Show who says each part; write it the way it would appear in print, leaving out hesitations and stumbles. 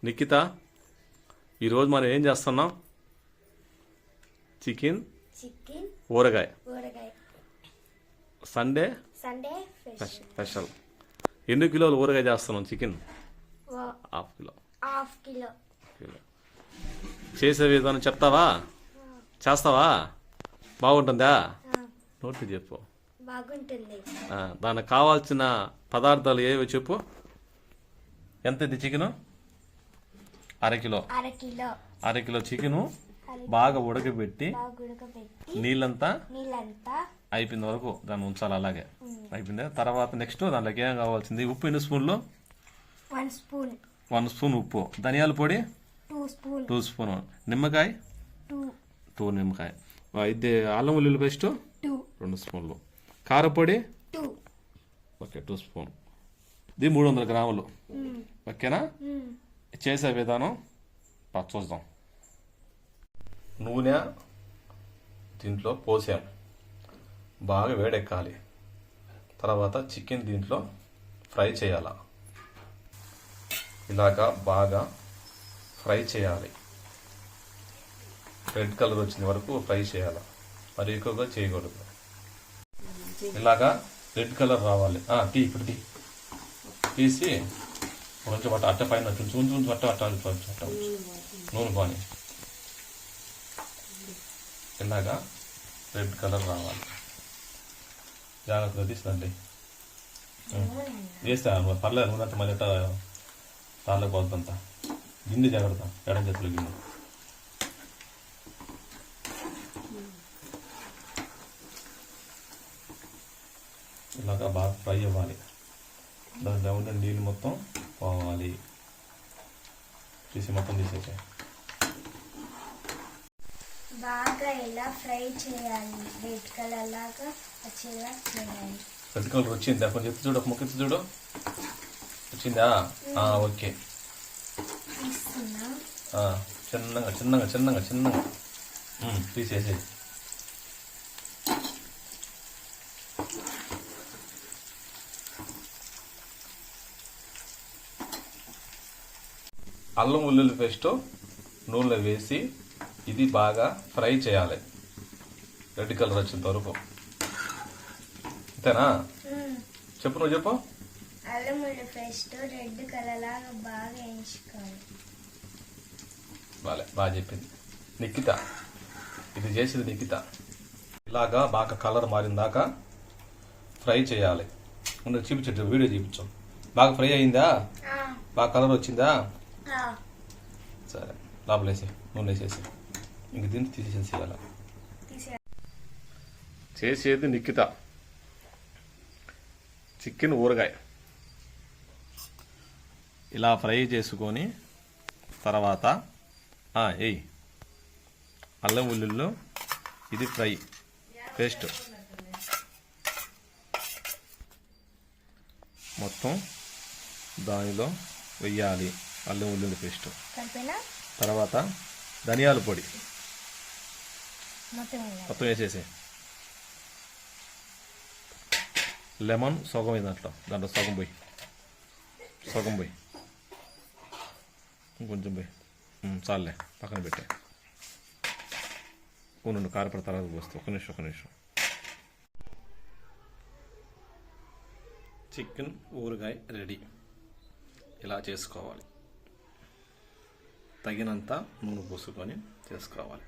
Speaker 1: నిఖిత, ఈరోజు మనం ఏం చేస్తున్నాం? చికెన్ ఊరగాయ. Sunday special. ఎన్ని కిలోలు ఊరగాయ చేస్తున్నాం? Chicken half kilo. చేసే విధానం చెప్తావా? చేస్తావా? బాగుంటుందా? నోటి చెప్పు.
Speaker 2: బాగుంటుంది.
Speaker 1: దానికి కావాల్సిన పదార్థాలు ఏవో చెప్పు. ఎంత ఇది చికెను? అరకిలో చికెను బాగా ఉడకబెట్టి నీళ్ళంతా అయిపోయిన వరకు దాన్ని ఉంచాలి. అలాగే అయిపోయింది. తర్వాత నెక్స్ట్ దాంట్లోకి ఏం కావాల్సింది? ఉప్పు ఎన్ని స్పూన్లు? 1 స్పూన్ ఉప్పు. ధనియాల పొడి 2 స్పూన్. నిమ్మకాయ 2 నిమ్మకాయ. ఇది అల్లం వెల్లుల్లి పేస్ట్ 2 స్పూన్లు. కారపొడి ఓకే 2 స్పూన్. ఇది 300 గ్రాములు. ఓకేనా? చేసే విధానం చూద్దాం. నూనె దీంట్లో పోసాం, బాగా వేడెక్కాలి. తర్వాత చికెన్ దీంట్లో ఫ్రై చేయాల. ఇలాగా బాగా ఫ్రై చేయాలి. రెడ్ కలర్ వచ్చిన వరకు ఫ్రై చేయాలి. మరి ఎక్కువగా చేయకూడదు. ఇలాగా రెడ్ కలర్ రావాలి. ఇప్పుడు తీసి కొంచెం అట్ట పైన ఉంచు అట్ట నూనె పాని. ఇలాగా రెడ్ కలర్ రావాలి. జాగ్రత్తగా తీస్తుందండి. వేస్తా పర్లేదు. నూనె అంతా మళ్ళీ తాళ్ళకు పోతుందంతా. గిన్నె జాగ్రత్త, ఎడం చేతులు గిన్నె. ఇలాగా బాగా ఫ్రై అవ్వాలి. దాంట్లో ఉండే నీళ్ళు మొత్తం పోవాలి. తీసి మొత్తం తీసేసే.
Speaker 2: బాగా ఇలా ఫ్రై చేయాలి. రెడ్ కలర్ లాగా వచ్చేలా చేయాలి.
Speaker 1: రెడ్ కలర్ వచ్చిందా? కొంచెం ఎత్తి చూడు, ఒక ముక్క ఎత్తి చూడు. వచ్చిందా? ఓకే. చిన్నగా తీసేసి. అల్లం వెల్లుల్లి పేస్ట్ నూనెలో వేసి ఇది బాగా ఫ్రై చేయాలి. రెడ్ కలర్ వచ్చేంత వరకు. అంతేనా? చెప్పు, నువ్వు చెప్పు.
Speaker 2: అల్లం వెల్లుల్లి పేస్ట్ రెడ్ కలర్ లాగా బాగా వేయించుకోవాలి.
Speaker 1: బాగా చెప్పింది నిఖిత. ఇది చేసేది నిఖిత. ఇలాగా బాగా కలర్ మారిందాకా ఫ్రై చేయాలి. చూపించు, వీడియో చూపించు. బాగా ఫ్రై అయిందా? బాగా కలర్ వచ్చిందా? సరే, లోపలేసి నూనె వేసేసి ఇంక దీన్ని తీసేసేయాల. చేసేది నిఖిత. చికెన్ ఊరగాయ ఇలా ఫ్రై చేసుకొని తర్వాత ఎయ్ అల్లం ఉల్లిలో ఇది ఫ్రై పేస్ట్ మొత్తం దానిలో వెయ్యాలి. అల్లం ఉల్లిపాయ పేస్ట్. తర్వాత ధనియాల పొడి మొత్తం వేసేసి. లెమన్ సగం అయింది దాంట్లో సగం పోయి ఇంకొంచెం పోయి. చాలే, పక్కన పెట్టే. ఉండు, కారపడి తర్వాత పోస్తే. ఒక నిమిషం. చికెన్ ఊరగాయ రెడీ. ఇలా చేసుకోవాలి. తగినంత నూనె పోసుకొని చేసుకోవాలి.